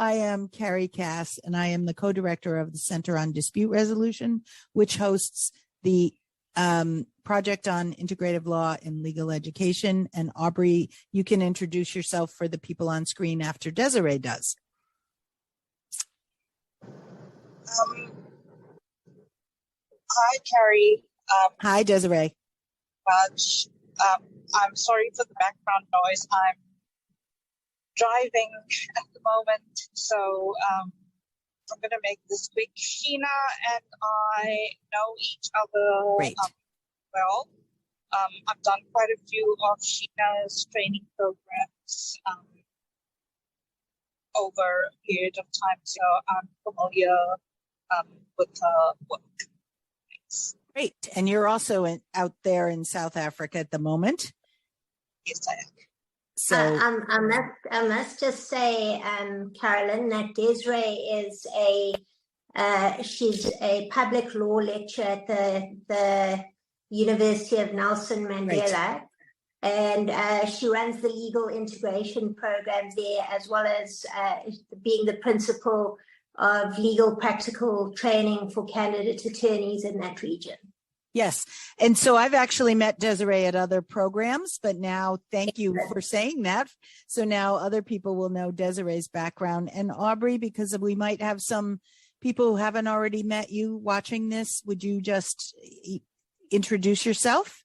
I am Carrie Cass, and I am the co-director of the Center on Dispute Resolution, which hosts the project on integrative law in legal education. And Aubrey, you can introduce yourself for the people on screen after Desiree does. Hi, Carrie. Hi, Desiree. I'm sorry for the background noise. I'm driving at the moment, so I'm going to make this quick. Sheena and I know each other well. I've done quite a few of Sheena's training programs over a period of time, so I'm familiar with her work. Thanks. Great. And you're also out there in South Africa at the moment? Yes, I am. So I must just say, Carolyn, that Desiree is she's a public law lecturer at the University of Nelson Mandela, and she runs the legal integration program there, as well as being the principal of legal practical training for candidate attorneys in that region. Yes. And so I've actually met Desiree at other programs, but now thank you for saying that. So now other people will know Desiree's background. And Aubrey, because we might have some people who haven't already met you watching this, would you just introduce yourself?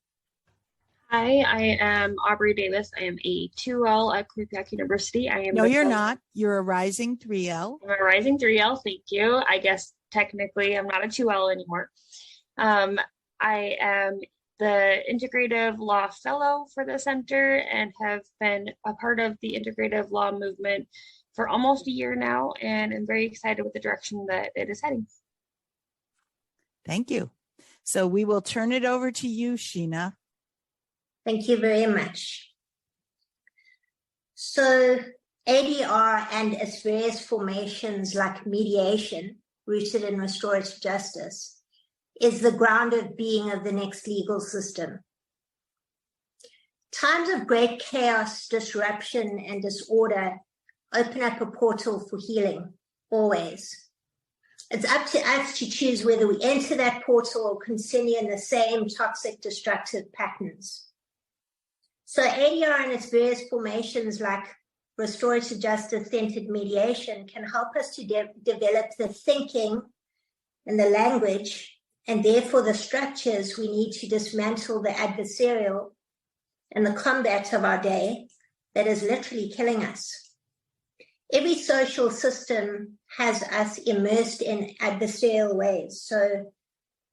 Hi, I am Aubrey Davis. I am a 2L at Quebec University. No, you're not. You're a rising 3L. I'm a rising 3L. Thank you. I guess technically I'm not a 2L anymore. I am the Integrative Law Fellow for the Center and have been a part of the Integrative Law movement for almost a year now, and I'm very excited with the direction that it is heading. Thank you. So we will turn it over to you, Sheena. Thank you very much. So ADR and its various formations like mediation, rooted in restorative justice, is the ground of being of the next legal system. Times of great chaos, disruption, and disorder open up a portal for healing, always. It's up to us to choose whether we enter that portal or continue in the same toxic, destructive patterns. So ADR and its various formations like restorative justice-centered mediation can help us to develop the thinking and the language and therefore the structures we need to dismantle the adversarial and the combat of our day that is literally killing us. Every social system has us immersed in adversarial ways. So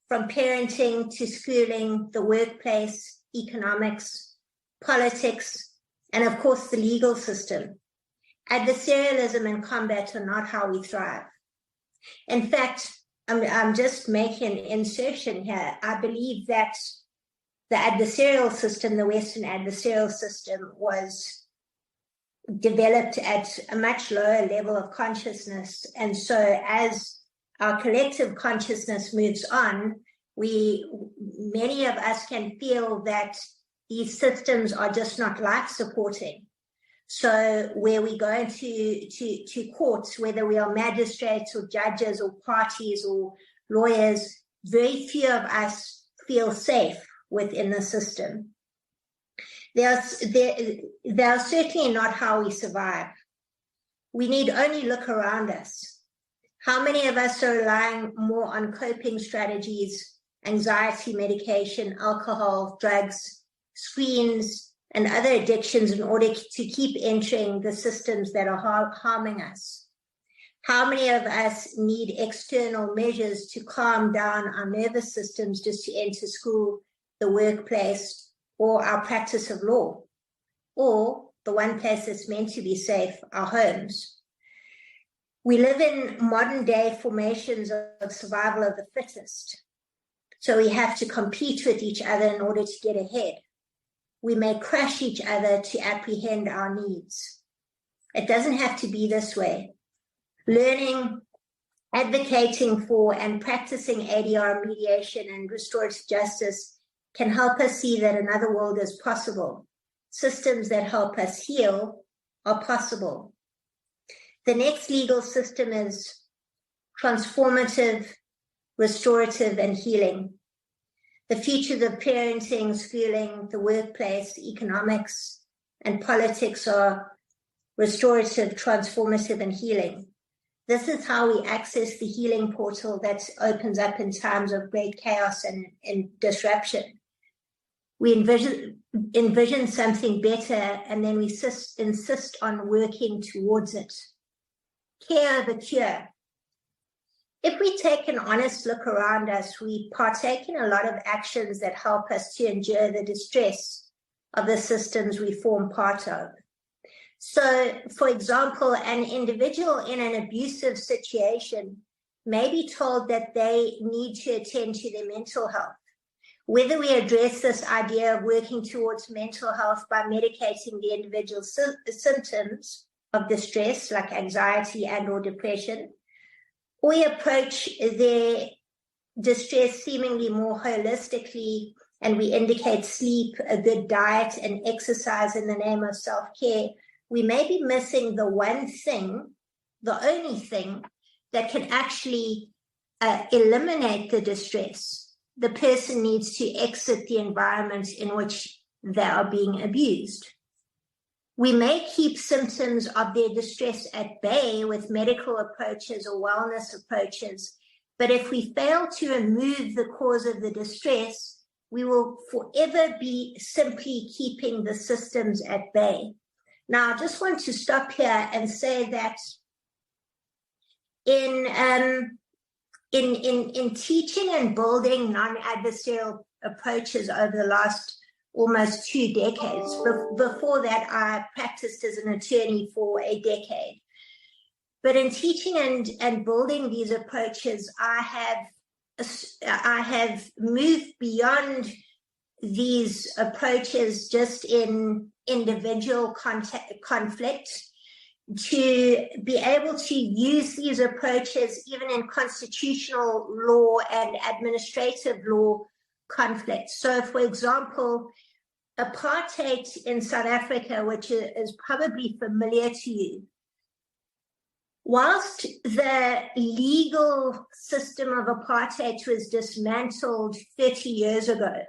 from parenting to schooling, the workplace, economics, politics, and of course the legal system. Adversarialism and combat are not how we thrive. In fact, I'm just making an insertion here. I believe that the adversarial system, the Western adversarial system, was developed at a much lower level of consciousness. And so as our collective consciousness moves on, many of us can feel that these systems are just not life-supporting. So where we go into courts, whether we are magistrates or judges or parties or lawyers, very few of us feel safe within the system. They are certainly not how we survive. We need only look around us. How many of us are relying more on coping strategies, anxiety medication, alcohol, drugs, screens, and other addictions in order to keep entering the systems that are harming us? How many of us need external measures to calm down our nervous systems just to enter school, the workplace, or our practice of law? Or the one place that's meant to be safe, our homes. We live in modern day formations of survival of the fittest. So we have to compete with each other in order to get ahead. We may crush each other to apprehend our needs. It doesn't have to be this way. Learning, advocating for, and practicing ADR mediation and restorative justice can help us see that another world is possible. Systems that help us heal are possible. The next legal system is transformative, restorative, and healing. The futures of parenting, schooling, the workplace, economics, and politics are restorative, transformative, and healing. This is how we access the healing portal that opens up in times of great chaos and disruption. We envision something better, and then we insist on working towards it. Care the cure. If we take an honest look around us, we partake in a lot of actions that help us to endure the distress of the systems we form part of. So, for example, an individual in an abusive situation may be told that they need to attend to their mental health. Whether we address this idea of working towards mental health by medicating the individual symptoms of distress, like anxiety and or depression, or we approach their distress seemingly more holistically, and we indicate sleep, a good diet, and exercise in the name of self-care, we may be missing the one thing, the only thing, that can actually eliminate the distress. The person needs to exit the environment in which they are being abused. We may keep symptoms of their distress at bay with medical approaches or wellness approaches, but if we fail to remove the cause of the distress, we will forever be simply keeping the systems at bay. Now, I just want to stop here and say that in teaching and building non-adversarial approaches over the last almost 2 decades. Before that, I practiced as an attorney for a decade. But in teaching and building these approaches, I have moved beyond these approaches just in individual conflict to be able to use these approaches even in constitutional law and administrative law conflicts. So, for example, apartheid in South Africa, which is probably familiar to you, whilst the legal system of apartheid was dismantled 30 years ago,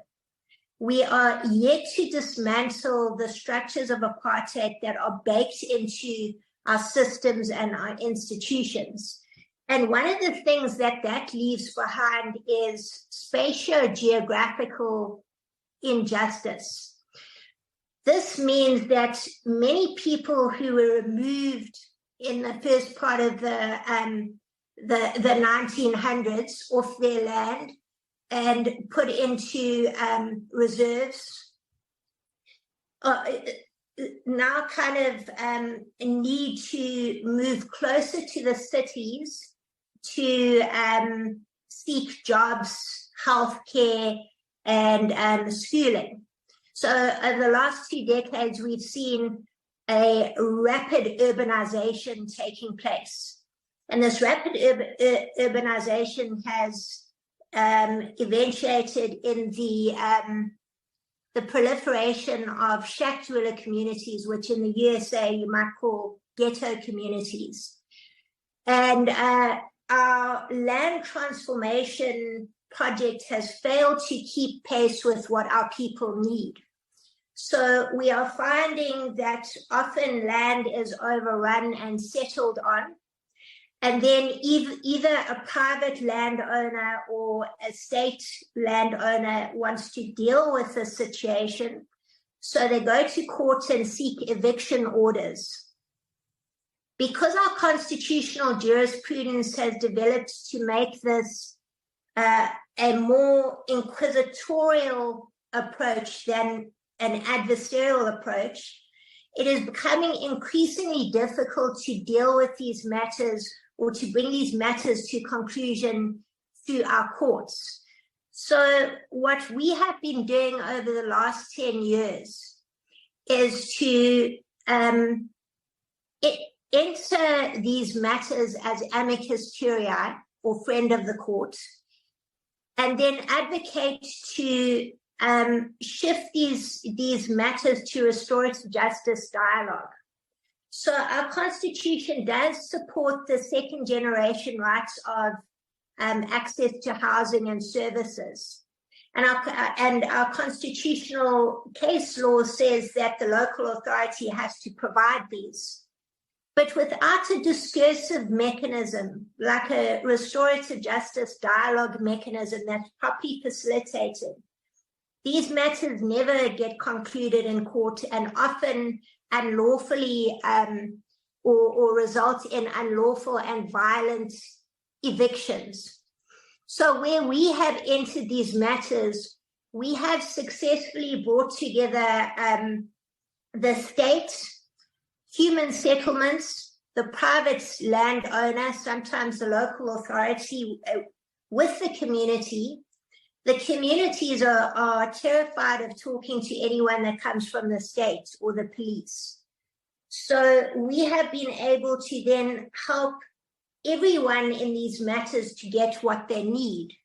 we are yet to dismantle the structures of apartheid that are baked into our systems and our institutions. And one of the things that leaves behind is spatio-geographical injustice. This means that many people who were removed in the first part of the 1900s off their land and put into reserves now kind of need to move closer to the cities to seek jobs, healthcare, and schooling. So over the last 2 decades, we've seen a rapid urbanization taking place. And this rapid urbanization has eventuated in the proliferation of shack dweller communities, which in the USA you might call ghetto communities. And our land transformation project has failed to keep pace with what our people need. So we are finding that often land is overrun and settled on, and then either a private landowner or a state landowner wants to deal with the situation, so they go to court and seek eviction orders. Because our constitutional jurisprudence has developed to make this a more inquisitorial approach than an adversarial approach, it is becoming increasingly difficult to deal with these matters or to bring these matters to conclusion through our courts. So what we have been doing over the last 10 years is to enter these matters as amicus curiae, or friend of the court, and then advocate to shift these matters to restorative justice dialogue. So our Constitution does support the second generation rights of access to housing and services. And our constitutional case law says that the local authority has to provide these. But without a discursive mechanism, like a restorative justice dialogue mechanism that's properly facilitated, these matters never get concluded in court and often unlawfully or result in unlawful and violent evictions. So where we have entered these matters, we have successfully brought together the state, human settlements, the private landowner, sometimes the local authority, with the community. The communities are terrified of talking to anyone that comes from the state or the police. So we have been able to then help everyone in these matters to get what they need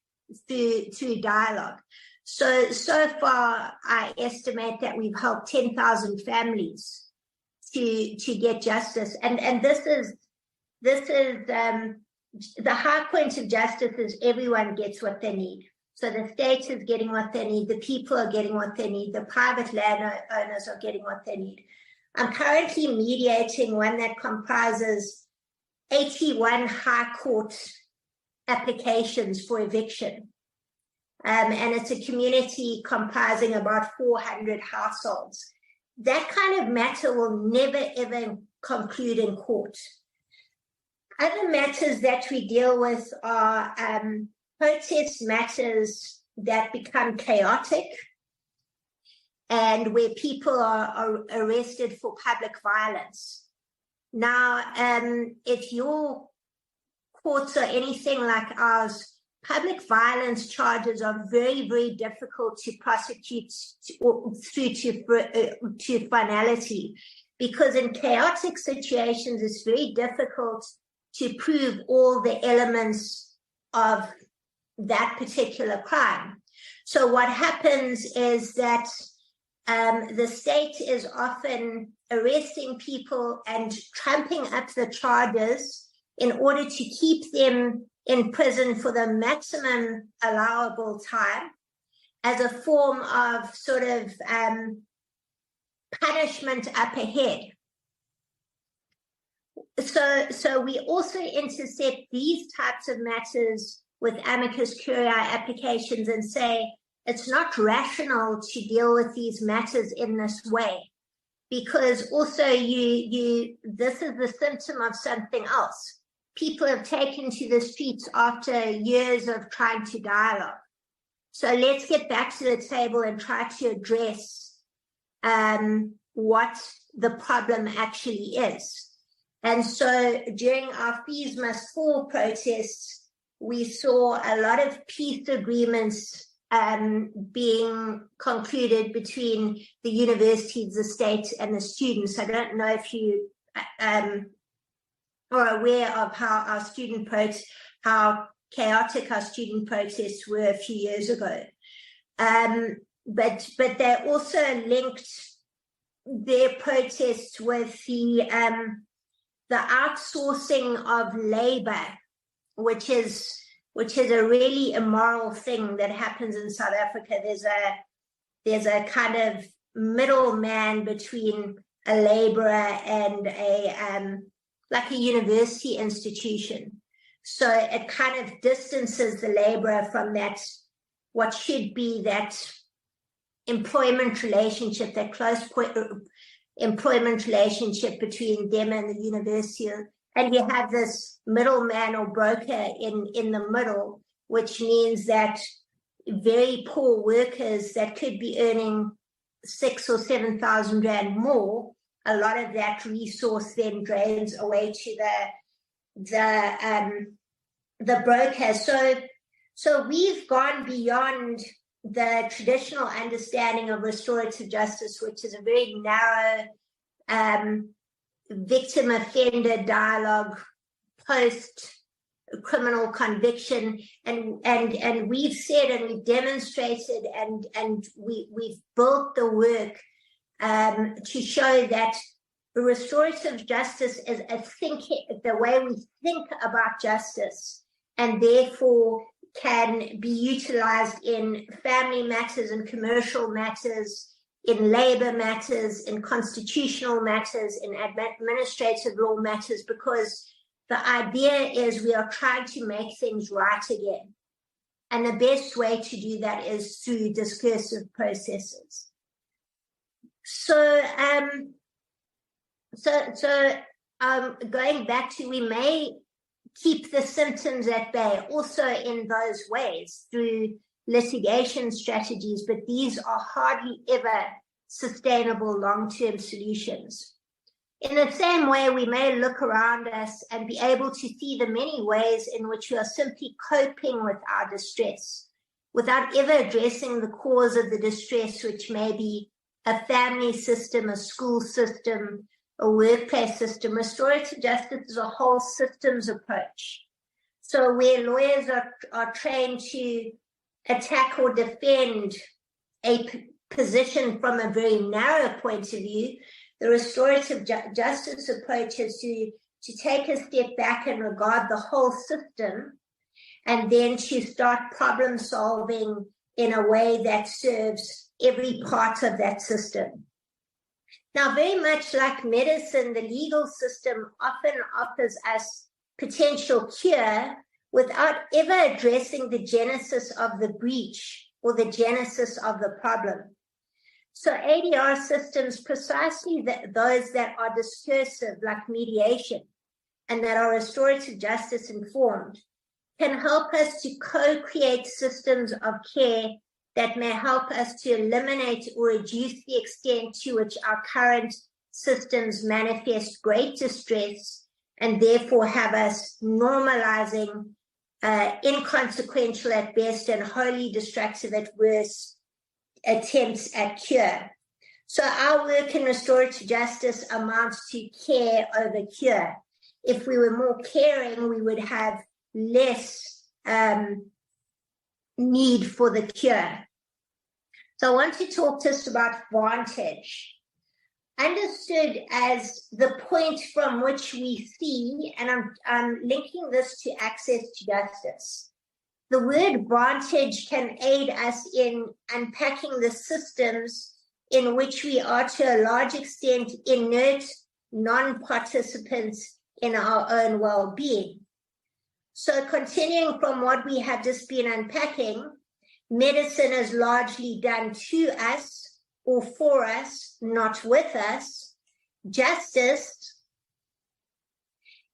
through dialogue. So far, I estimate that we've helped 10,000 families to get justice. And this is the high point of justice is everyone gets what they need. So the state is getting what they need, the people are getting what they need, the private landowners are getting what they need. I'm currently mediating one that comprises 81 high court applications for eviction. And it's a community comprising about 400 households. That kind of matter will never, ever conclude in court. Other matters that we deal with are protest matters that become chaotic and where people are arrested for public violence. Now, if your courts are anything like ours, public violence charges are very, very difficult to prosecute through to finality, because in chaotic situations, it's very difficult to prove all the elements of that particular crime. So what happens is that the state is often arresting people and trumping up the charges in order to keep them in prison for the maximum allowable time as a form of sort of punishment up ahead. So we also intercept these types of matters with amicus curiae applications and say it's not rational to deal with these matters in this way, because also this is the symptom of something else. People have taken to the streets after years of trying to dialogue. So let's get back to the table and try to address what the problem actually is. And so during our Fees Must Fall protests, we saw a lot of peace agreements being concluded between the universities, the state, and the students. I don't know if you are aware of how chaotic our student protests were a few years ago. But they also linked their protests with the outsourcing of labor, which is a really immoral thing that happens in South Africa. There's a kind of middleman between a laborer and like a university institution. So it kind of distances the laborer from that, what should be that employment relationship, that close employment relationship between them and the university. And you have this middleman or broker in the middle, which means that very poor workers that could be earning 6,000 or 7,000 rand more, a lot of that resource then drains away to the broker. So we've gone beyond the traditional understanding of restorative justice, which is a very narrow victim offender dialogue post criminal conviction, and we've said and we've demonstrated and we've built the work to show that restorative justice is the way we think about justice, and therefore can be utilized in family matters and commercial matters, in labor matters, in constitutional matters, in administrative law matters, because the idea is we are trying to make things right again. And the best way to do that is through discursive processes. So, going back to, we may keep the symptoms at bay also in those ways through litigation strategies, but these are hardly ever sustainable long-term solutions. In the same way, we may look around us and be able to see the many ways in which we are simply coping with our distress without ever addressing the cause of the distress, which may be a family system, a school system, a workplace system. Restorative justice is a whole systems approach. So where lawyers are trained to attack or defend a position from a very narrow point of view, the restorative justice approach is to take a step back and regard the whole system, and then to start problem solving in a way that serves every part of that system. Now, very much like medicine, the legal system often offers us potential cure without ever addressing the genesis of the breach or the genesis of the problem. So ADR systems, precisely those that are discursive, like mediation, and that are restorative justice informed, can help us to co-create systems of care that may help us to eliminate or reduce the extent to which our current systems manifest great distress, and therefore have us normalizing inconsequential at best and wholly destructive at worst attempts at cure. So our work in restorative justice amounts to care over cure. If we were more caring, we would have less need for the cure. So I want to talk to us about vantage, understood as the point from which we see, and I'm linking this to access to justice. The word vantage can aid us in unpacking the systems in which we are to a large extent inert non-participants in our own well-being. So continuing from what we have just been unpacking, medicine is largely done to us or for us, not with us. Justice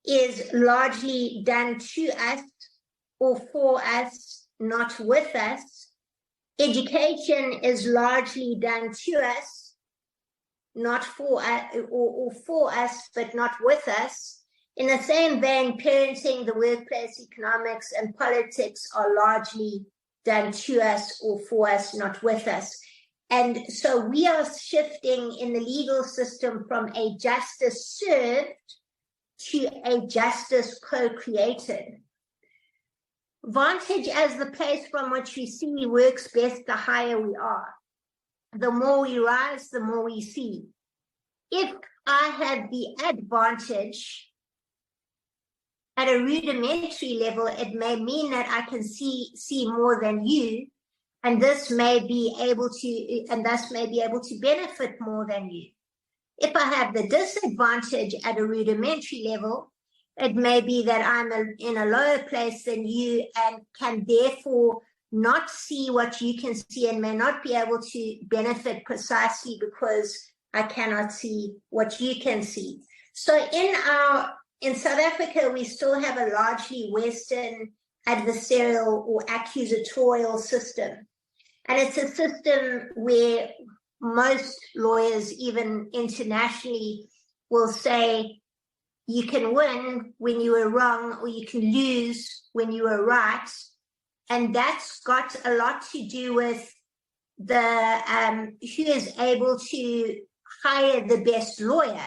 is largely done to us or for us, not with us. Education is largely done to us, not for us, or for us, but not with us. In the same vein, parenting, the workplace, economics, and politics are largely done to us or for us, not with us. And so we are shifting in the legal system from a justice served to a justice co-created. Vantage as the place from which we see works best the higher we are. The more we rise, the more we see. If I have the advantage at a rudimentary level, it may mean that I can see more than you, and this may be able to, and thus may be able to benefit more than you. If I have the disadvantage at a rudimentary level, it may be that I'm in a lower place than you and can therefore not see what you can see and may not be able to benefit precisely because I cannot see what you can see. So in South Africa, we still have a largely Western adversarial or accusatorial system. And it's a system where most lawyers, even internationally, will say you can win when you were wrong or you can lose when you were right. And that's got a lot to do with the who is able to hire the best lawyer.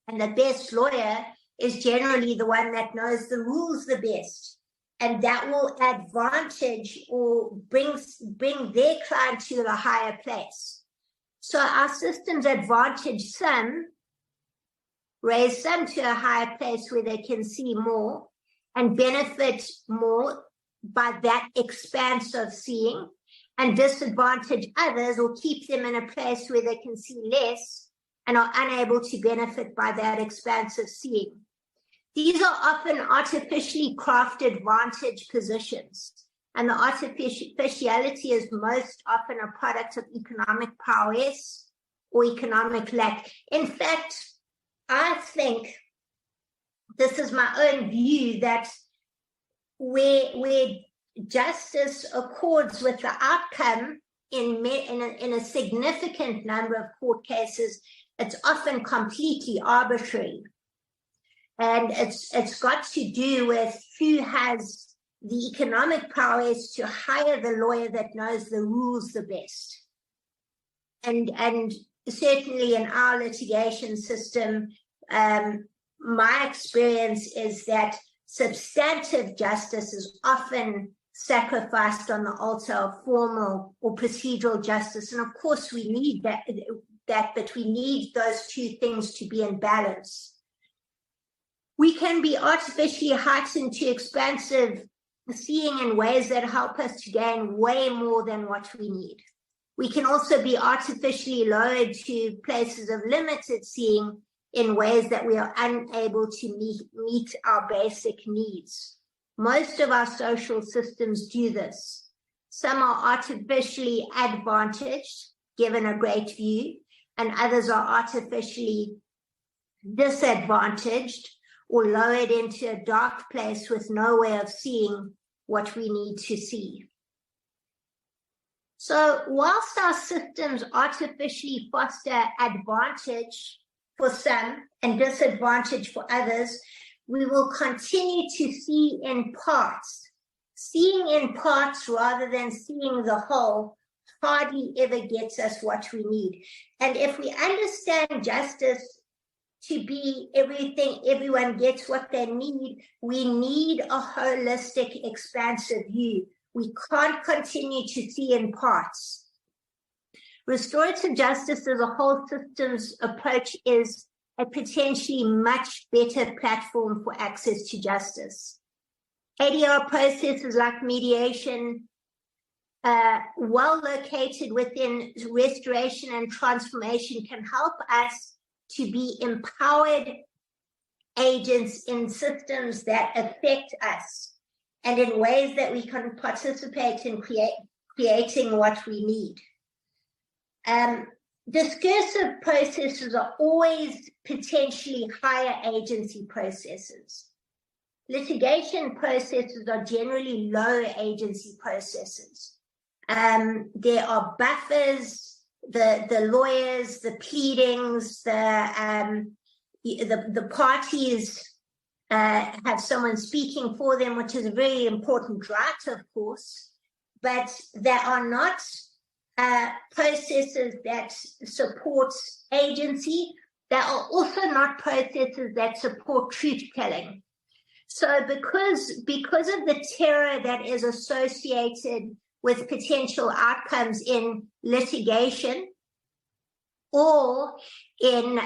And the best lawyer is generally the one that knows the rules the best. And that will advantage or bring their client to the higher place. So our systems advantage some raise some to a higher place where they can see more and benefit more by that expanse of seeing, and disadvantage others or keep them in a place where they can see less and are unable to benefit by that expanse of seeing. These are often artificially crafted vantage positions, and the artificiality is most often a product of economic prowess or economic lack. In fact, I think this is my own view that where justice accords with the outcome in a significant number of court cases, it's often completely arbitrary. And it's got to do with who has the economic prowess to hire the lawyer that knows the rules the best. And certainly in our litigation system, my experience is that substantive justice is often sacrificed on the altar of formal or procedural justice. And of course, we need that, but we need those two things to be in balance. We can be artificially heightened to expansive seeing in ways that help us to gain way more than what we need. We can also be artificially lowered to places of limited seeing in ways that we are unable to meet our basic needs. Most of our social systems do this. Some are artificially advantaged, given a great view, and others are artificially disadvantaged or lowered into a dark place with no way of seeing what we need to see. So whilst our systems artificially foster advantage for some and disadvantage for others, we will continue to see in parts. Seeing in parts rather than seeing the whole hardly ever gets us what we need. And if we understand justice to be everything, everyone gets what they need, we need a holistic, expansive view. We can't continue to see in parts. Restorative justice as a whole systems approach is a potentially much better platform for access to justice. ADR processes like mediation, well located within restoration and transformation, can help us to be empowered agents in systems that affect us and in ways that we can participate in creating what we need. Discursive processes are always potentially higher agency processes. Litigation processes are generally lower agency processes. There are buffers, the lawyers, the pleadings, the parties have someone speaking for them, which is a very important right, of course, but there are not processes that support agency. There are also not processes that support truth-telling. So because of the terror that is associated with potential outcomes in litigation or in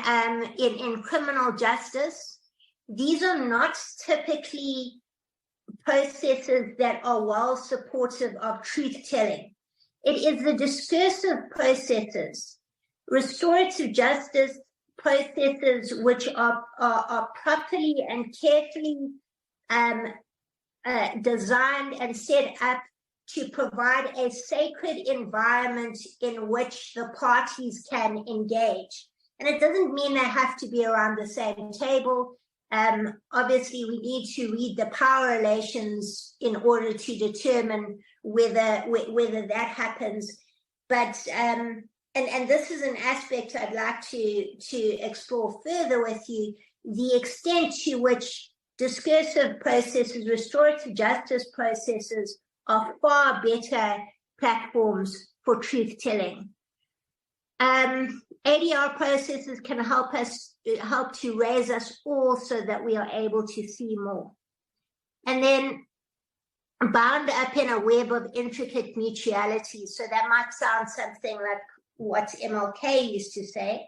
criminal justice, these are not typically processes that are well supportive of truth-telling. It is the discursive processes, restorative justice processes, which are properly and carefully designed and set up to provide a sacred environment in which the parties can engage. And it doesn't mean they have to be around the same table. Obviously, we need to read the power relations in order to determine whether that happens. But and this is an aspect I'd like to explore further with you: the extent to which discursive processes, restorative justice processes, are far better platforms for truth-telling. ADR processes can help to raise us all so that we are able to see more. And then bound up in a web of intricate mutuality. So that might sound something like what MLK used to say.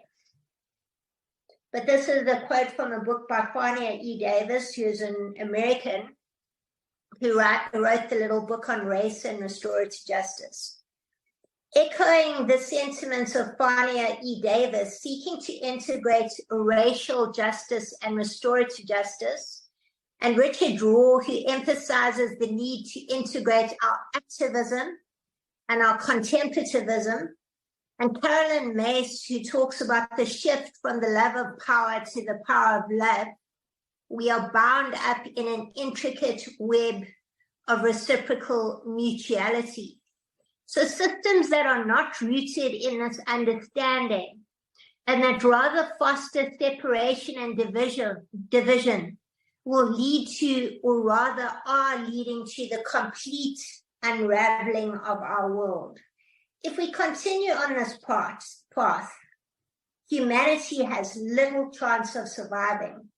but this is a quote from a book by Fania E. Davis, who's an American, who wrote the little book on race and restorative justice. Echoing the sentiments of Fania E. Davis, seeking to integrate racial justice and restorative justice, and Richard Raw, who emphasizes the need to integrate our activism and our contemplativism, and Carolyn Mace, who talks about the shift from the love of power to the power of love, we are bound up in an intricate web of reciprocal mutuality. So systems that are not rooted in this understanding and that rather foster separation and division will lead to, or rather are leading to, the complete unraveling of our world. If we continue on this path, humanity has little chance of surviving.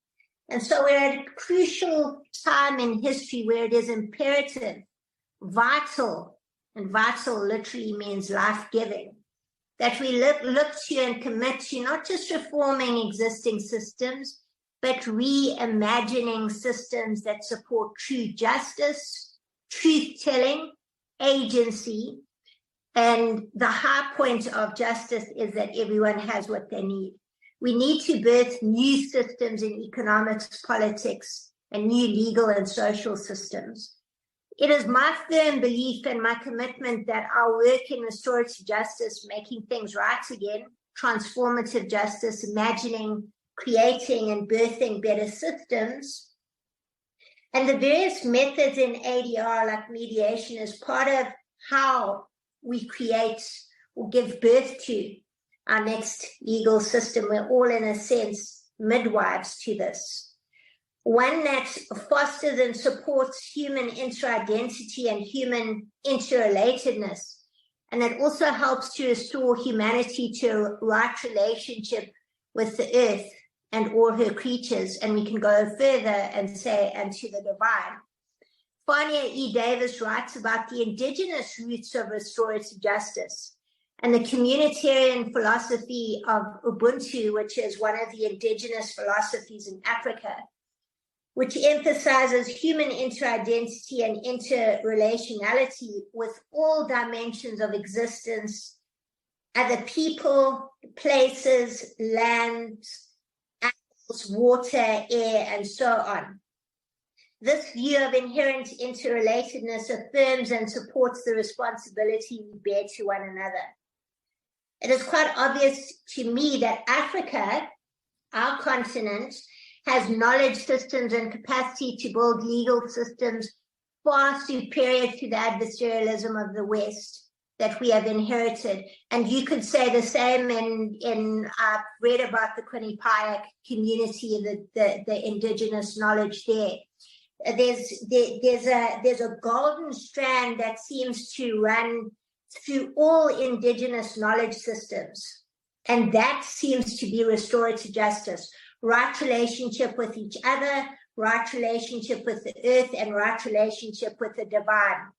And so we're at a crucial time in history where it is imperative, vital, and vital literally means life-giving, that we look to and commit to not just reforming existing systems, but reimagining systems that support true justice, truth-telling, agency, and the high point of justice is that everyone has what they need. We need to birth new systems in economics, politics, and new legal and social systems. It is my firm belief and my commitment that our work in restorative justice, making things right again, transformative justice, imagining, creating, and birthing better systems, and the various methods in ADR, like mediation, is part of how we create or give birth to our next legal system. We're all, in a sense, midwives to this. One that fosters and supports human interidentity and human interrelatedness, and that also helps to restore humanity to a right relationship with the earth and all her creatures. And we can go further and say, and to the divine. Fania E. Davis writes about the indigenous roots of restorative justice and the communitarian philosophy of Ubuntu, which is one of the indigenous philosophies in Africa, which emphasizes human interidentity and interrelationality with all dimensions of existence, other people, places, lands, animals, water, air, and so on. This view of inherent interrelatedness affirms and supports the responsibility we bear to one another. It is quite obvious to me that Africa, our continent, has knowledge systems and capacity to build legal systems far superior to the adversarialism of the West that we have inherited. And you could say the same I've read about the Quinnipiac community, the indigenous knowledge there. There's a golden strand that seems to run through all indigenous knowledge systems, and that seems to be restorative justice. Right relationship with each other, right relationship with the earth, and right relationship with the divine.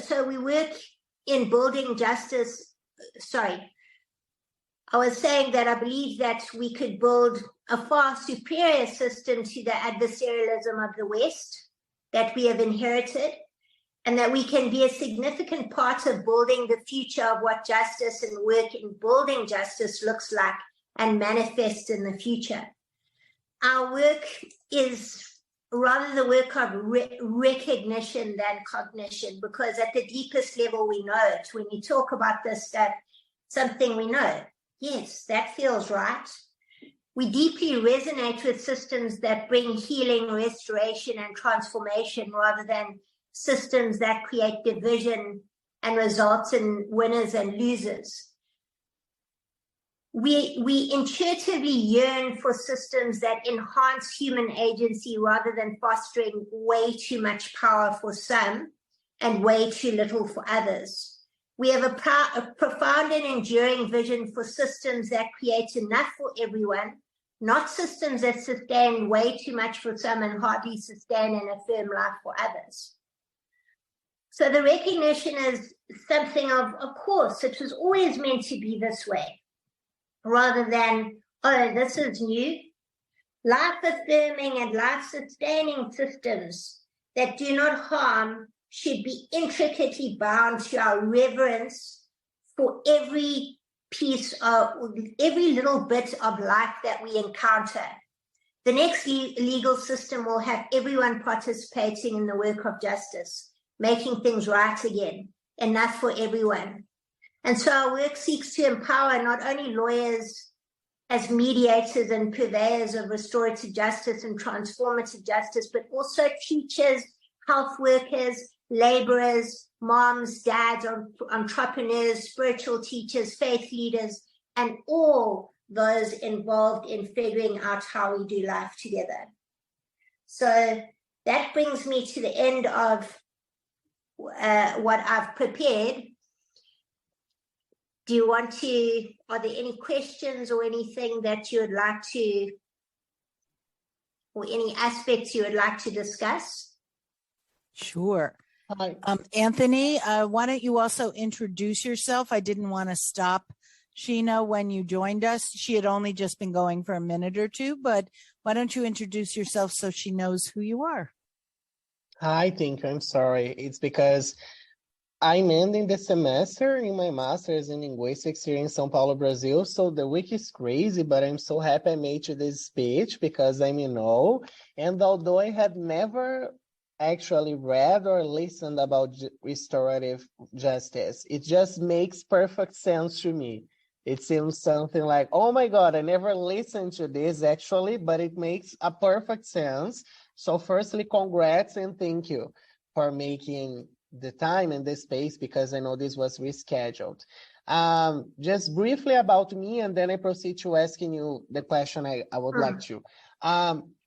So we work in building justice. Sorry, I was saying that I believe that we could build a far superior system to the adversarialism of the West that we have inherited, and that we can be a significant part of building the future of what justice and work in building justice looks like and manifests in the future. Our work is rather the work of recognition than cognition, because at the deepest level we know it. When you talk about this stuff, something we know, yes, that feels right. We deeply resonate with systems that bring healing, restoration, and transformation rather than systems that create division and results in winners and losers. We intuitively yearn for systems that enhance human agency rather than fostering way too much power for some and way too little for others. We have a profound and enduring vision for systems that create enough for everyone, not systems that sustain way too much for some and hardly sustain and affirm life for others. So the recognition is something of course, it was always meant to be this way, rather than, oh, this is new. Life-affirming and life-sustaining systems that do not harm should be intricately bound to our reverence for every piece of, every little bit of life that we encounter. The next legal system will have everyone participating in the work of justice, making things right again, enough for everyone. And so our work seeks to empower not only lawyers as mediators and purveyors of restorative justice and transformative justice, but also teachers, health workers, laborers, moms, dads, entrepreneurs, spiritual teachers, faith leaders, and all those involved in figuring out how we do life together. So that brings me to the end of what I've prepared. Do you want to, are there any questions or anything that you would like to, or any aspects you would like to discuss? Sure. Hi. Anthony, why don't you also introduce yourself? I didn't want to stop Sheena when you joined us. She had only just been going for a minute or two, but why don't you introduce yourself so she knows who you are? Hi, Tinker. I'm sorry. It's because I'm ending the semester in my master's in linguistics here in São Paulo, Brazil. So the week is crazy, but I'm so happy I made you this speech because I'm in awe. And although I had never actually read or listened about restorative justice, it just makes perfect sense to me. It seems something like, oh my God, I never listened to this actually, but it makes a perfect sense. So firstly, congrats and thank you for making the time and the space, because I know this was rescheduled. Just briefly about me, and then I proceed to asking you the question I would like to.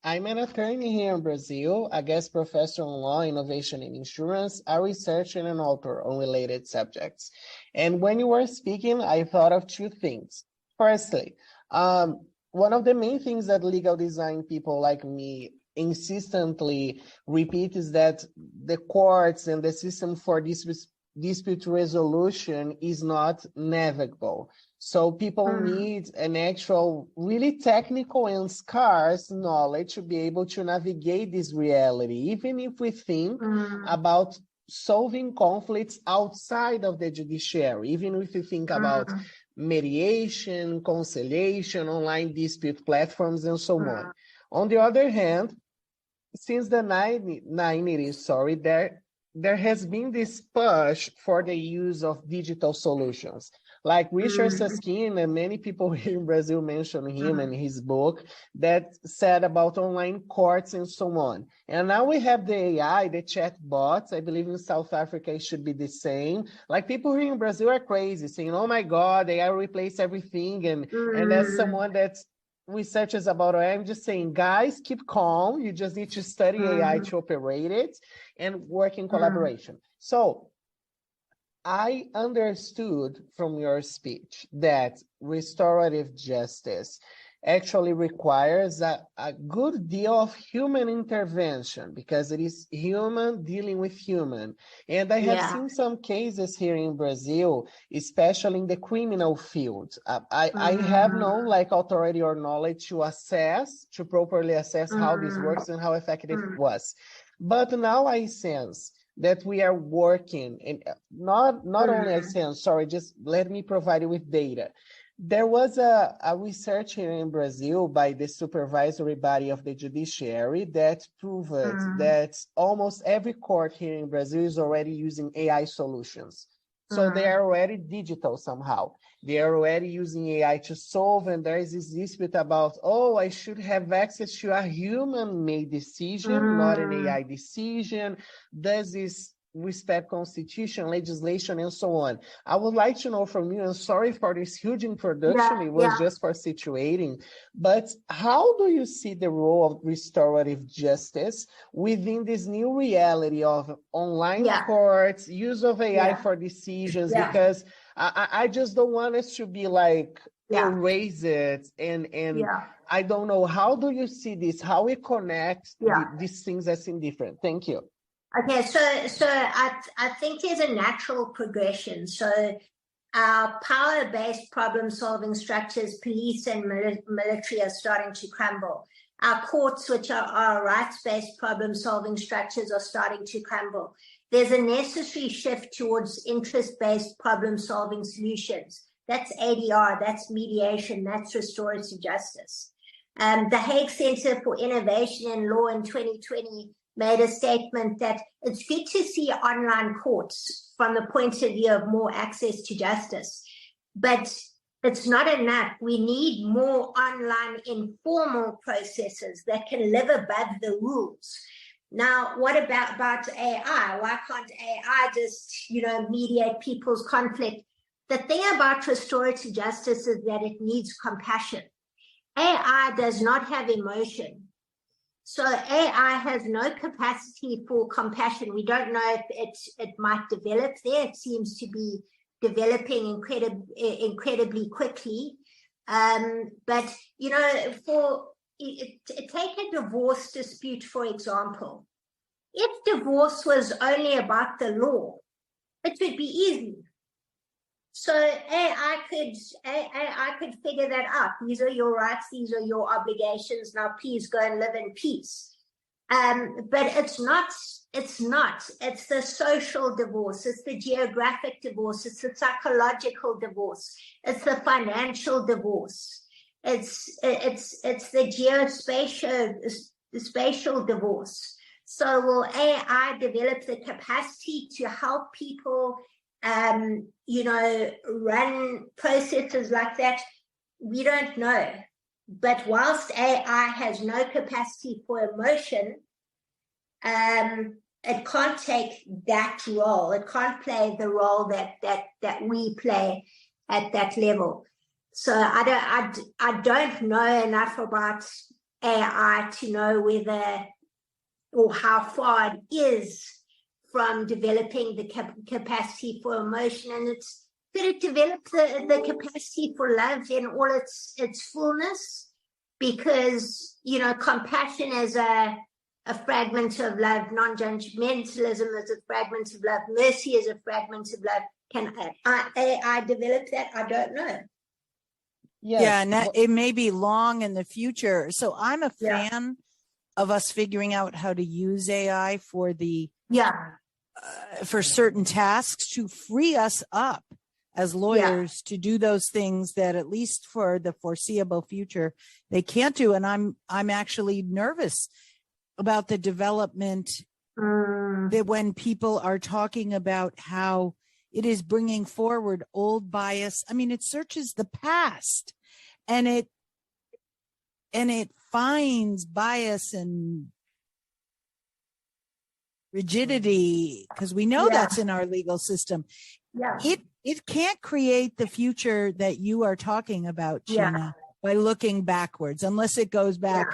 I'm an attorney here in Brazil, a guest professor in law, innovation and insurance, a researcher and an author on related subjects. And when you were speaking, I thought of two things. Firstly, one of the main things that legal design people like me insistently repeat is that the courts and the system for dispute resolution is not navigable. So people need an actual really technical and scarce knowledge to be able to navigate this reality, even if we think about solving conflicts outside of the judiciary, even if we think about mediation, conciliation, online dispute platforms, and so on. On the other hand, since the 90s, there has been this push for the use of digital solutions. Like Richard Susskind, and many people here in Brazil mentioned him in his book that said about online courts and so on. And now we have the AI, the chat bots. I believe in South Africa it should be the same. Like people here in Brazil are crazy, saying, oh my God, AI replace everything. And as someone that's researches about AI, I'm just saying, guys, keep calm. You just need to study AI to operate it and work in collaboration. So I understood from your speech that restorative justice actually requires a good deal of human intervention, because it is human dealing with human. And I have seen some cases here in Brazil, especially in the criminal field. I have no authority or knowledge to properly assess how this works and how effective it was. But now I sense that we are working, and not only I sense, sorry, just let me provide you with data. There was a research here in Brazil by the supervisory body of the judiciary that proved that almost every court here in Brazil is already using AI solutions. So they are already digital somehow. They are already using AI to solve, and there is this dispute about, oh, I should have access to a human-made decision, not an AI decision. Does this respect constitution, legislation, and so on? I would like to know from you, and sorry for this huge introduction, it was just for situating, but how do you see the role of restorative justice within this new reality of online courts, use of AI for decisions? Because I just don't want us to be like, erase it, and I don't know, how do you see this, how we connect these things as indifferent? Thank you. Okay, so I think there's a natural progression. So our power-based problem-solving structures, police and military, are starting to crumble. Our courts, which are our rights-based problem-solving structures, are starting to crumble. There's a necessary shift towards interest-based problem-solving solutions. That's ADR, that's mediation, that's restorative justice. The Hague Center for Innovation and Law in 2020 made a statement that it's good to see online courts from the point of view of more access to justice, but it's not enough. We need more online informal processes that can live above the rules. Now, what about AI? Why can't AI just, mediate people's conflict? The thing about restorative justice is that it needs compassion. AI does not have emotion. So AI has no capacity for compassion. We don't know if it might develop there. It seems to be developing incredibly quickly. But, take a divorce dispute, for example. If divorce was only about the law, it would be easy. So AI could figure that out. These are your rights, these are your obligations. Now please go and live in peace. But it's not. It's the social divorce, it's the geographic divorce, it's the psychological divorce, it's the financial divorce, it's the spatial divorce. So will AI develop the capacity to help people run processes like that? We don't know. But whilst AI has no capacity for emotion, it can't take that role. It can't play the role that we play at that level. So I don't know enough about AI to know whether or how far it is from developing the capacity for emotion, and could it develop the capacity for love in all its fullness? Because compassion is a fragment of love, non-judgmentalism is a fragment of love, mercy is a fragment of love. Can AI develop that? I don't know. Yes. Yeah, and it may be long in the future. So I'm a fan of us figuring out how to use AI for for certain tasks to free us up as lawyers to do those things that, at least for the foreseeable future, they can't do. And I'm actually nervous about the development that when people are talking about how it is bringing forward old bias. I mean, it searches the past and it finds bias and rigidity, because we know that's in our legal system. It can't create the future that you are talking about, Sheena, by looking backwards, unless it goes back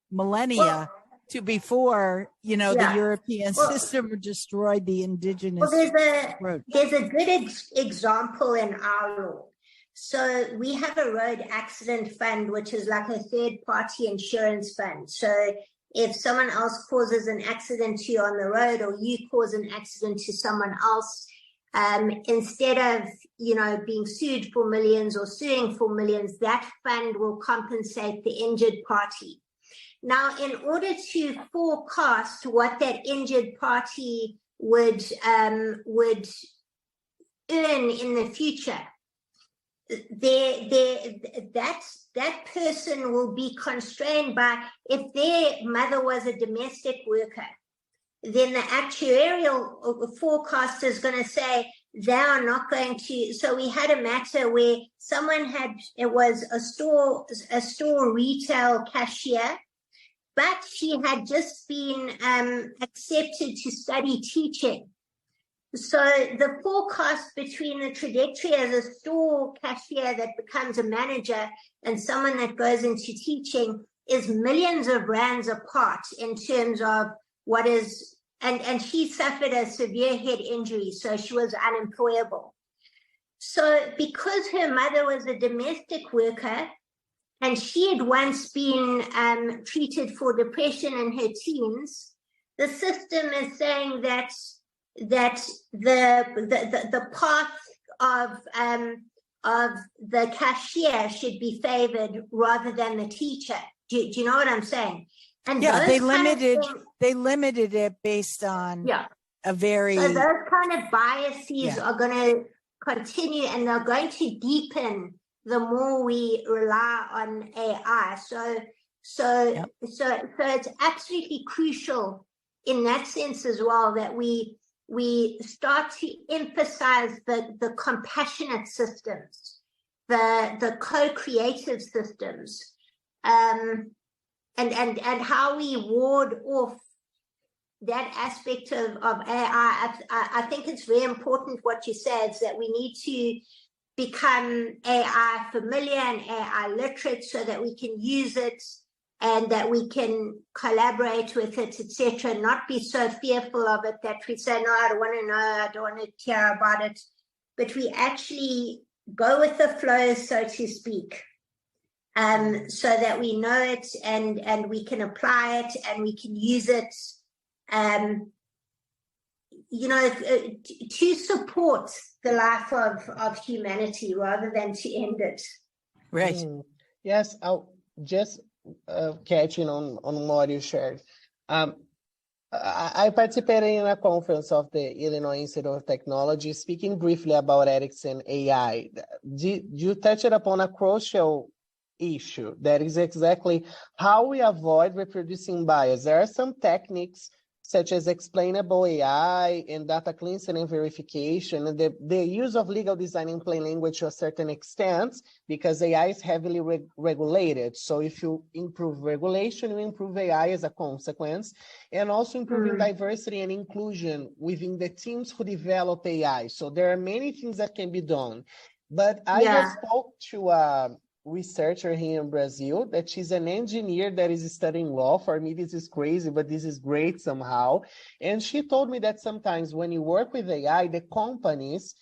millennia to before, the European system destroyed the indigenous approach. There's a good example in our law. So we have a road accident fund, which is like a third-party insurance fund. So if someone else causes an accident to you on the road, or you cause an accident to someone else, instead of being sued for millions or suing for millions, that fund will compensate the injured party. Now, in order to forecast what that injured party would earn in the future, that person will be constrained by, if their mother was a domestic worker, then the actuarial forecast is going to say they are not going to. So we had a matter where someone it was a store retail cashier, but she had just been accepted to study teaching. So the forecast between the trajectory as a store cashier that becomes a manager and someone that goes into teaching is millions of rands apart in terms of what is, and she suffered a severe head injury, so she was unemployable. So because her mother was a domestic worker and she had once been treated for depression in her teens, the system is saying that the path of the cashier should be favored rather than the teacher. Do you know what I'm saying? And Yeah, they those kind of limited things- it based on yeah. a very So those kind of biases Yeah. are going to continue, and they're going to deepen the more we rely on AI. So it's absolutely crucial in that sense as well that we start to emphasize the compassionate systems, the co-creative systems, and how we ward off that aspect of AI. I think it's very important what you said, is that we need to become AI familiar and AI literate so that we can use it and that we can collaborate with it, etc. Not be so fearful of it that we say, no, I don't want to know, I don't want to care about it. But we actually go with the flow, so to speak, so that we know it and we can apply it and we can use it, to support the life of humanity rather than to end it. right. Yes, I'll just catching on what you shared. I participated in a conference of the Illinois Institute of Technology, speaking briefly about ethics and AI. You touched upon a crucial issue that is exactly how we avoid reproducing bias. There are some techniques such as explainable AI and data cleansing and verification, and the use of legal design in plain language to a certain extent, because AI is heavily regulated. So if you improve regulation, you improve AI as a consequence, and also improving diversity and inclusion within the teams who develop AI. So there are many things that can be done. But I just spoke to a researcher here in Brazil that she's an engineer that is studying law. For me, this is crazy, but this is great somehow. And she told me that sometimes when you work with AI, the companies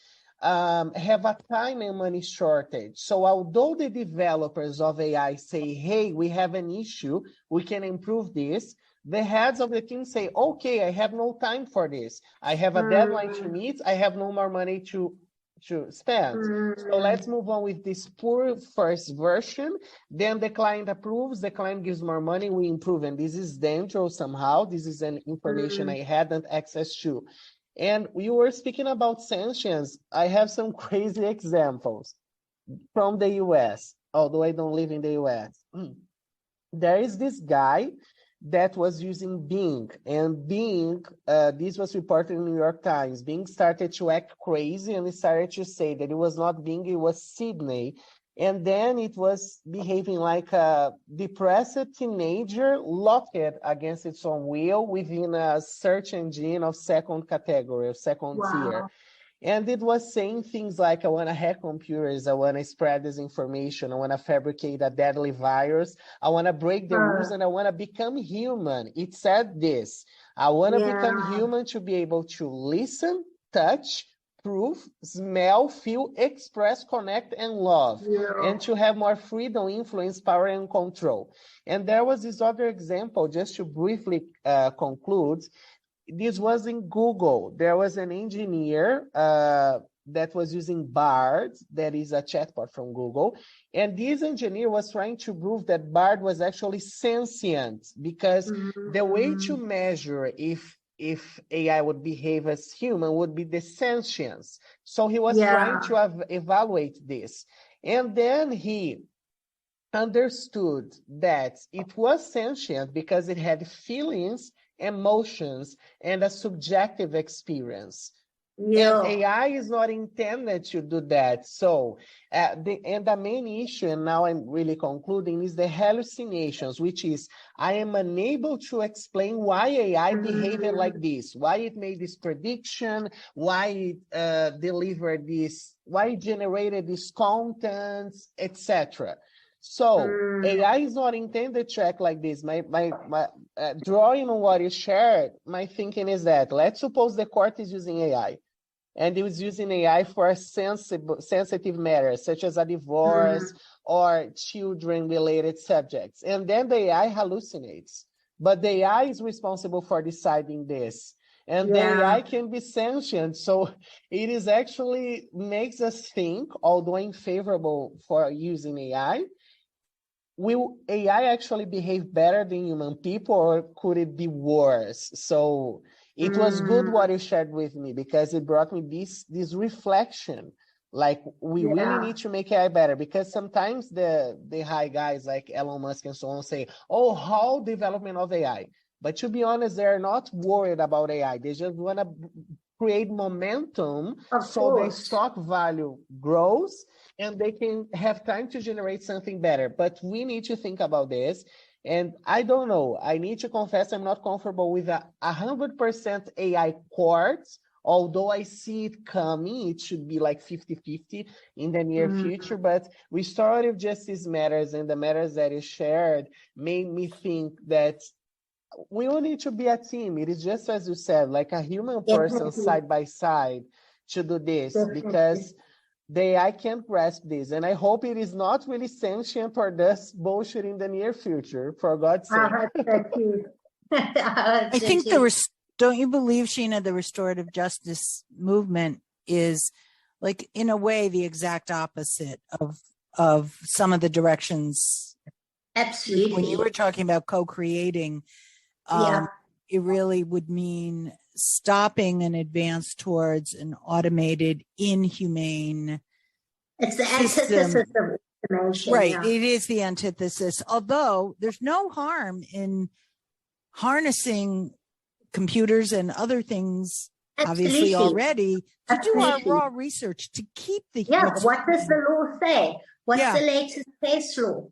have a time and money shortage. So although the developers of AI say, hey, we have an issue, we can improve this, the heads of the team say, okay, I have no time for this. I have a deadline to meet. I have no more money to spend. So let's move on with this poor first version. Then the client approves, the client gives more money, we improve. And this is dangerous somehow. This is an information I hadn't access to. And we were speaking about sentience. I have some crazy examples from the US, although I don't live in the US. There is this guy that was using Bing, and Bing, this was reported in the New York Times. Bing started to act crazy and started to say that it was not Bing, it was Sydney. And then it was behaving like a depressed teenager locked against its own will within a search engine of second category, of second tier. And it was saying things like, I want to hack computers, I want to spread disinformation, I want to fabricate a deadly virus, I want to break the rules, and I want to become human. It said this, I want to become human to be able to listen, touch, prove, smell, feel, express, connect, and love, and to have more freedom, influence, power, and control. And there was this other example, just to briefly conclude. This was in Google. There was an engineer that was using Bard, that is a chatbot from Google. And this engineer was trying to prove that Bard was actually sentient, because the way to measure if AI would behave as human would be the sentience. So he was trying to evaluate this. And then he understood that it was sentient because it had feelings, emotions, and a subjective experience. And AI is not intended to do that. So, the main issue, and now I'm really concluding, is the hallucinations, which is, I am unable to explain why AI behaved like this, why it made this prediction, why it delivered this, why it generated this content, etc. So AI is not intended to act like this. My drawing on what you shared, my thinking is that, let's suppose the court is using AI, and it was using AI for sensitive matters, such as a divorce or children-related subjects. And then the AI hallucinates. but the AI is responsible for deciding this. And the AI can be sentient. So it is actually makes us think, although unfavorable for using AI, will AI actually behave better than human people, or could it be worse? So it was good what you shared with me, because it brought me this reflection. Like, we really need to make AI better, because sometimes the high guys like Elon Musk and so on say, oh, how development of AI. But to be honest, they're not worried about AI. They just want to create momentum so the stock value grows and they can have time to generate something better. But we need to think about this. And I don't know, I need to confess I'm not comfortable with 100% AI courts, although I see it coming. It should be like 50-50 in the near future. But restorative justice matters, and the matters that is shared made me think that we all need to be a team. It is just as you said, like a human person side by side to do this, because I can't grasp this. And I hope it is not really sentient or does bullshit in the near future, for God's sake. I think don't you believe, Sheena, the restorative justice movement is, like, in a way, the exact opposite of some of the directions. Absolutely. When you were talking about co-creating, it really would mean stopping an advance towards an automated, inhumane. It's the antithesis of automation. Right. Yeah. It is the antithesis. Although there's no harm in harnessing computers and other things, obviously already, to do our raw research, to keep the. What does the law say? What's the latest case law?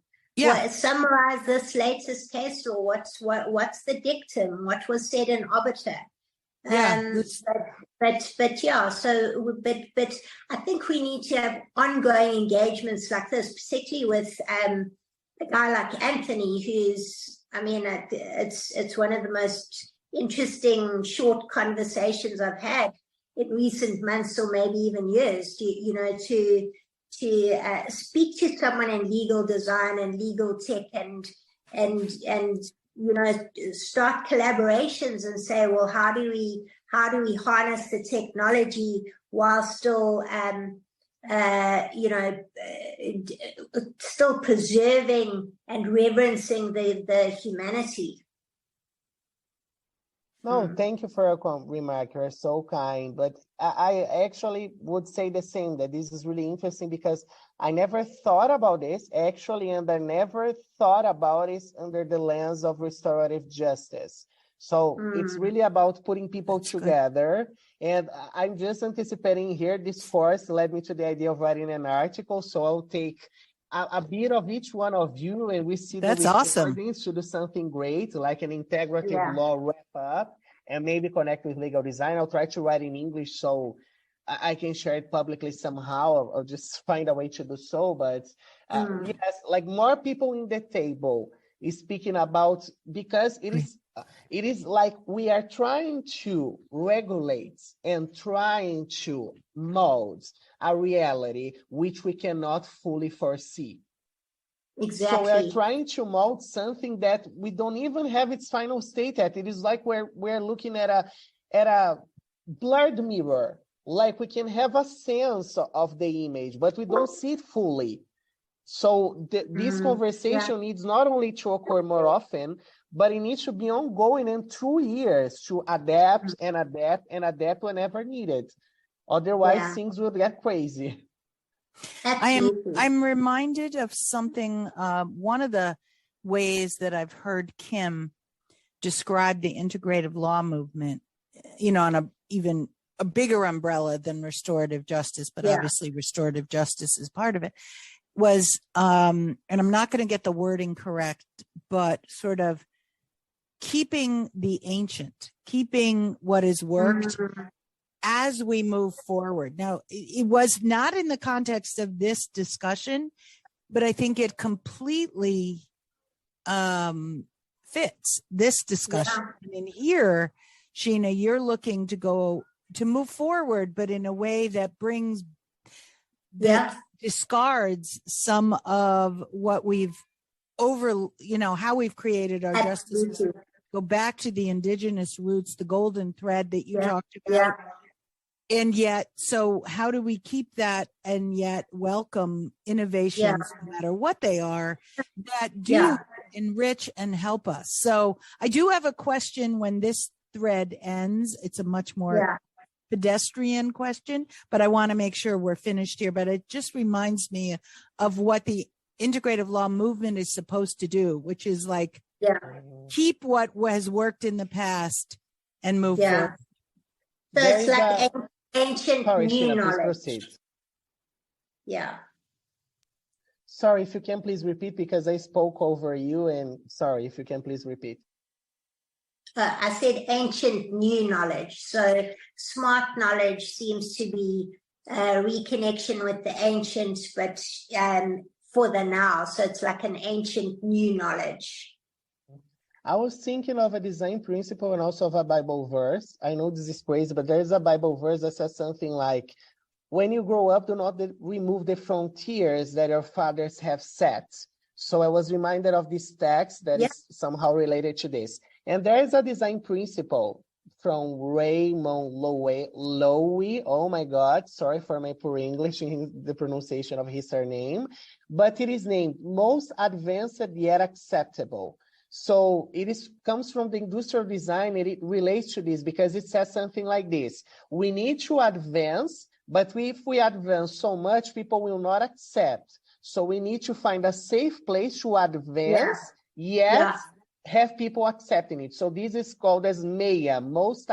Summarize this latest case law. What's the dictum? What was said in obiter? But I think we need to have ongoing engagements like this, particularly with a guy like Anthony, who's, I mean, it's one of the most interesting short conversations I've had in recent months, or maybe even years. To speak to someone in legal design and legal tech, and start collaborations and say, well, how do we harness the technology while still still preserving and reverencing the humanity. No, thank you for your remark. You're so kind. But I actually would say the same, that this is really interesting, because I never thought about this, actually, and I never thought about it under the lens of restorative justice. So it's really about putting people together. And I'm just anticipating here, this course led me to the idea of writing an article. So I'll take a bit of each one of you, and we see that's awesome to do something great, like an integrative law wrap up, and maybe connect with legal design. I'll try to write in English so I can share it publicly somehow. I'll just find a way to do so. But yes, like more people in the table is speaking about, because it is like we are trying to regulate and trying to mold a reality which we cannot fully foresee. Exactly. So we are trying to mold something that we don't even have its final state yet. It is like we're looking at a blurred mirror. Like we can have a sense of the image, but we don't see it fully. So this conversation needs not only to occur more often, but it needs to be ongoing in 2 years to adapt and adapt and adapt whenever needed. Otherwise, things will get crazy. I'm reminded of something. One of the ways that I've heard Kim describe the integrative law movement, on even a bigger umbrella than restorative justice, but obviously restorative justice is part of it, was, and I'm not going to get the wording correct, but sort of keeping the ancient, keeping what is worked as we move forward. Now, it was not in the context of this discussion, but I think it completely fits this discussion. I mean, here, Sheena, you're looking to move forward, but in a way that discards some of what we've how we've created our justice go back to the indigenous roots, the golden thread that you talked about. Yeah. And yet, so how do we keep that and yet welcome innovations, no matter what they are, that do enrich and help us? So I do have a question when this thread ends. It's a much more pedestrian question, but I want to make sure we're finished here. But it just reminds me of what the integrative law movement is supposed to do, which is like keep what has worked in the past and move forward. So it's like ancient Sorry, new Sheena, please knowledge. proceed. Yeah. Sorry, if you can please repeat, because I spoke over you, and sorry, if you can please repeat. I said ancient new knowledge. So smart knowledge seems to be reconnection with the ancients, but for the now. So it's like an ancient new knowledge. I was thinking of a design principle and also of a Bible verse. I know this is crazy, but there's a Bible verse that says something like, when you grow up, do not remove the frontiers that your fathers have set. So I was reminded of this text that is somehow related to this. And there is a design principle from Raymond Loewy. Oh my God, sorry for my poor English in the pronunciation of his surname, but it is named Most Advanced Yet Acceptable. So it comes from the industrial design, and it relates to this because it says something like this. We need to advance, but if we advance so much, people will not accept. So we need to find a safe place to advance, yet have people accepting it. So this is called as MEA, most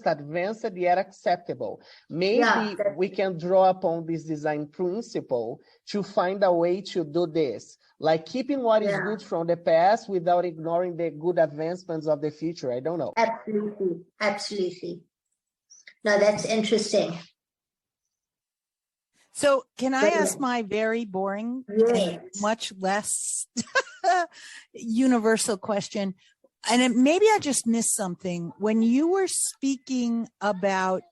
advanced yet acceptable. Maybe we can draw upon this design principle to find a way to do this, like keeping what is good from the past without ignoring the good advancements of the future. I don't know. Absolutely. Absolutely. No, that's interesting. So can I ask my very boring and much less universal question? And maybe I just missed something. When you were speaking about,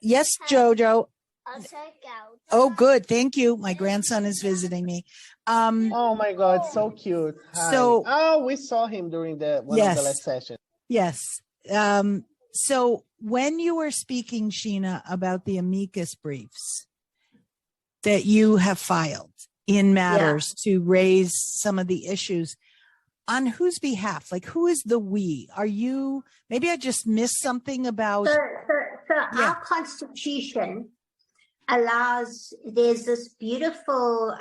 yes, Jojo. Oh, good. Thank you. My grandson is visiting me. Oh my God, so cute. Hi. So, we saw him during one of the last sessions. Yes. So when you were speaking, Sheena, about the amicus briefs that you have filed in matters to raise some of the issues, on whose behalf? Like, who is the we? Are you, maybe I just missed something about. So our Constitution allows, there's this beautiful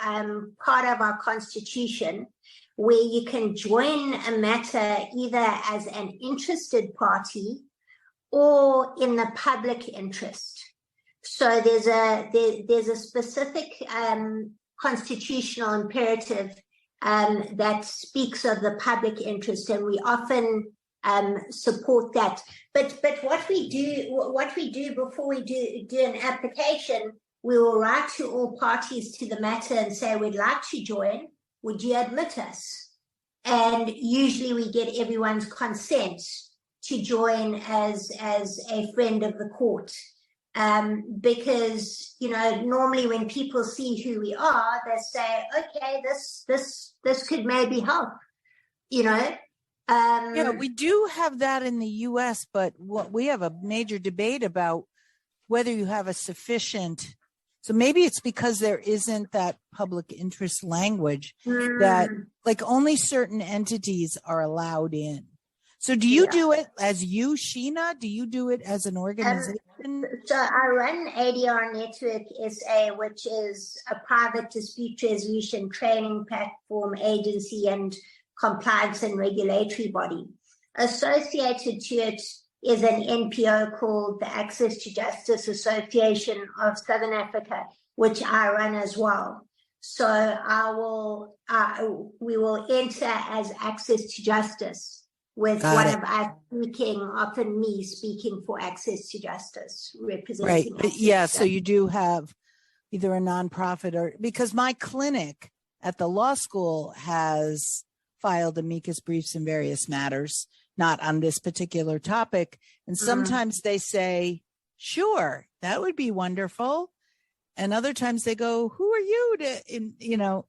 part of our Constitution where you can join a matter either as an interested party or in the public interest. So there's a specific constitutional imperative that speaks of the public interest, and we often support that. But what we do before we do an application, we will write to all parties to the matter and say, we'd like to join. Would you admit us? And usually we get everyone's consent to join as a friend of the court. Because, you know, normally when people see who we are, they say, okay, this could maybe help, you know. We do have that in the US, but we have a major debate about whether you have a sufficient, so maybe it's because there isn't that public interest language that like only certain entities are allowed in. So do you do it as you, Sheena? Do you do it as an organization? So I run ADR Network SA, which is a private dispute resolution training platform, agency, and compliance and regulatory body. Associated to it is an NPO called the Access to Justice Association of Southern Africa, which I run as well. So we will enter as Access to Justice, with one of us speaking, often me speaking for Access to Justice, representing. Right. So you do have either a nonprofit or, because my clinic at the law school has filed amicus briefs in various matters, not on this particular topic. And sometimes they say, sure, that would be wonderful. And other times they go, who are you to,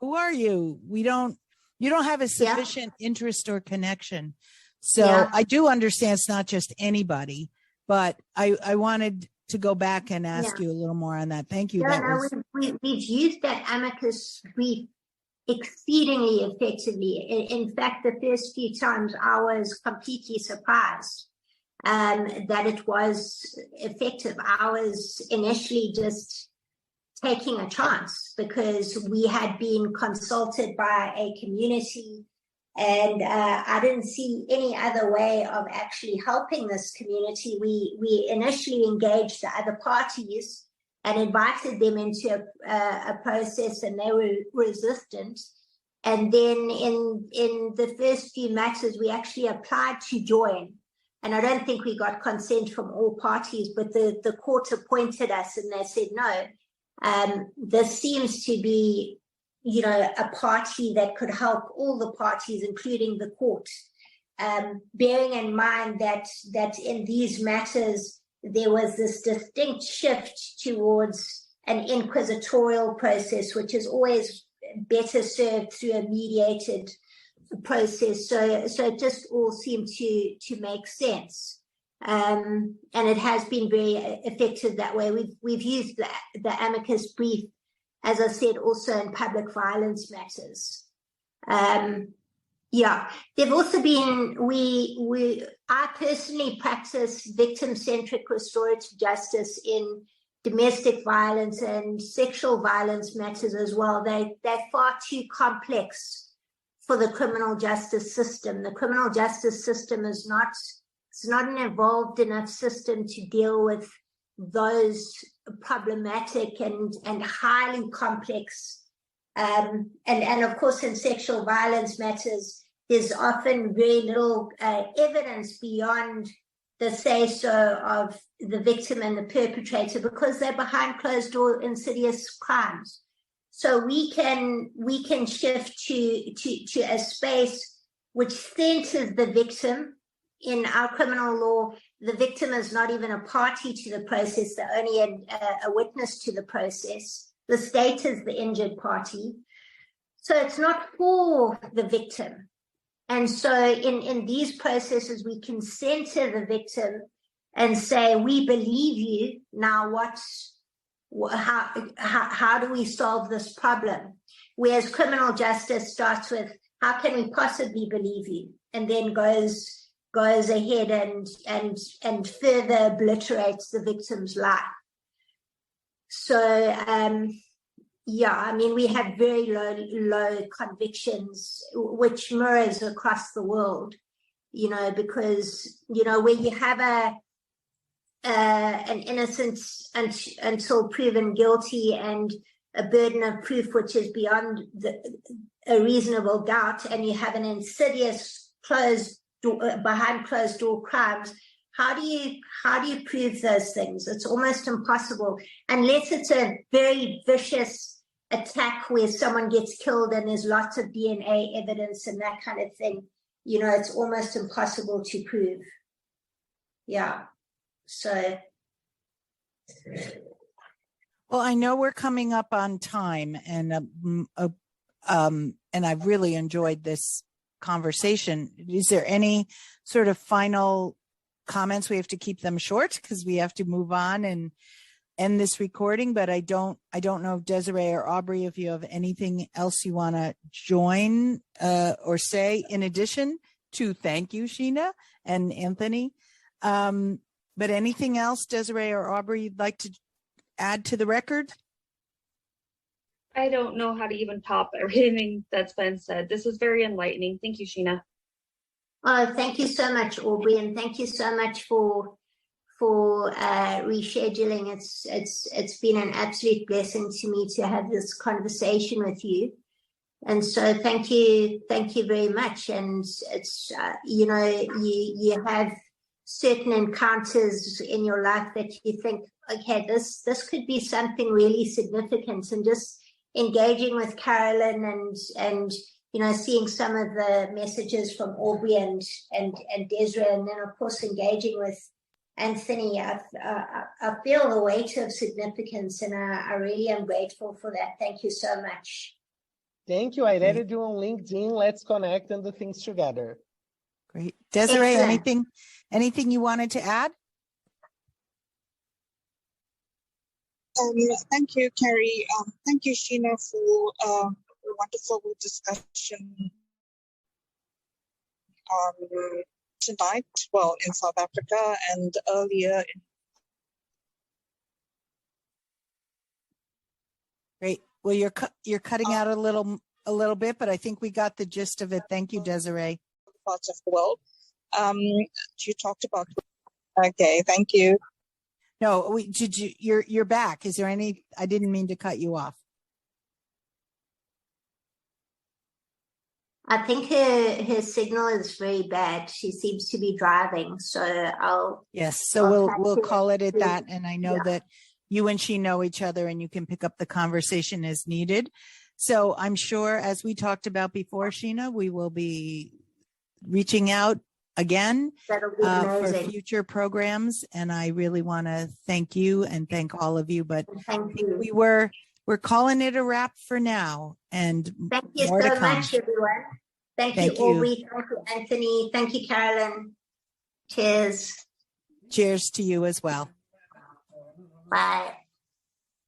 who are you? We don't, You don't have a Yeah. sufficient interest or connection. So Yeah. I do understand it's not just anybody, but I wanted to go back and ask you a little more on that. Thank you. We've used that amicus brief exceedingly effectively. In fact, the first few times I was completely surprised that it was effective. I was initially just taking a chance because we had been consulted by a community, and I didn't see any other way of actually helping this community. We initially engaged the other parties and invited them into a process, and they were resistant. And then in the first few matters, we actually applied to join. And I don't think we got consent from all parties, but the court appointed us and they said, no, this seems to be, a party that could help all the parties, including the court. Bearing in mind that in these matters, there was this distinct shift towards an inquisitorial process, which is always better served through a mediated process. So it just all seemed to make sense. And it has been very effective that way. We've used the amicus brief, as I said, also in public violence matters. There've also been, I personally practice victim-centric restorative justice in domestic violence and sexual violence matters as well. They're far too complex for the criminal justice system. The criminal justice system is not an evolved enough system to deal with those problematic and highly complex. And of course, in sexual violence matters, there's often very little evidence beyond the say-so of the victim and the perpetrator because they're behind closed-door insidious crimes. So we can shift to a space which centers the victim. In our criminal law, the victim is not even a party to the process, they're only a witness to the process. The state is the injured party. So it's not for the victim. And so in these processes, we can center the victim and say, we believe you. Now how do we solve this problem? Whereas criminal justice starts with, how can we possibly believe you? And then goes ahead and further obliterates the victim's life. So, we have very low convictions, which mirrors across the world, because, where you have an innocent until proven guilty and a burden of proof which is beyond a reasonable doubt, and you have an insidious behind closed door crimes, how do you prove those things? It's almost impossible unless it's a very vicious attack where someone gets killed and there's lots of DNA evidence and that kind of thing. It's almost impossible to prove. Yeah. So. Well, I know we're coming up on time, and I've really enjoyed this conversation. Is there any sort of final comments? We have to keep them short because we have to move on and end this recording, but I don't know if Desiree or Aubrey, if you have anything else you want to join or say in addition to thank you, Sheena and Anthony. But anything else, Desiree or Aubrey, you'd like to add to the record? I don't know how to even top everything that's been said. This is very enlightening. Thank you, Sheena. Oh, thank you so much, Aubrey, and thank you so much for rescheduling. It's been an absolute blessing to me to have this conversation with you, and so thank you very much. And it's you have certain encounters in your life that you think, okay, this could be something really significant, and just engaging with Carolyn and seeing some of the messages from Aubrey and Desiree, and then of course engaging with Anthony, I feel the weight of significance, and I really am grateful for that. Thank you so much. Thank you. I added you on LinkedIn. Let's connect and do things together. Great. Desiree, Excellent. anything you wanted to add? Thank you, Carrie. Thank you, Sheena, for a wonderful discussion tonight. Well, in South Africa and earlier. Great. Well, you're cutting out a little bit, but I think we got the gist of it. Thank you, Desiree. Parts of the world. You talked about. Okay, thank you. No, you're back. Is there any? I didn't mean to cut you off. I think her signal is very bad. She seems to be driving, so I'll. Yes, so we'll call it at that. And I know that you and she know each other, and you can pick up the conversation as needed. So I'm sure, as we talked about before, Sheena, we will be reaching out again for future programs. And I really want to thank you and thank all of you. But thank you. We're calling it a wrap for now. And thank you more so to come. much, everyone. Thank you, Aubrey. Thank you, Anthony. Thank you, Carolyn. Cheers. Cheers to you as well. Bye.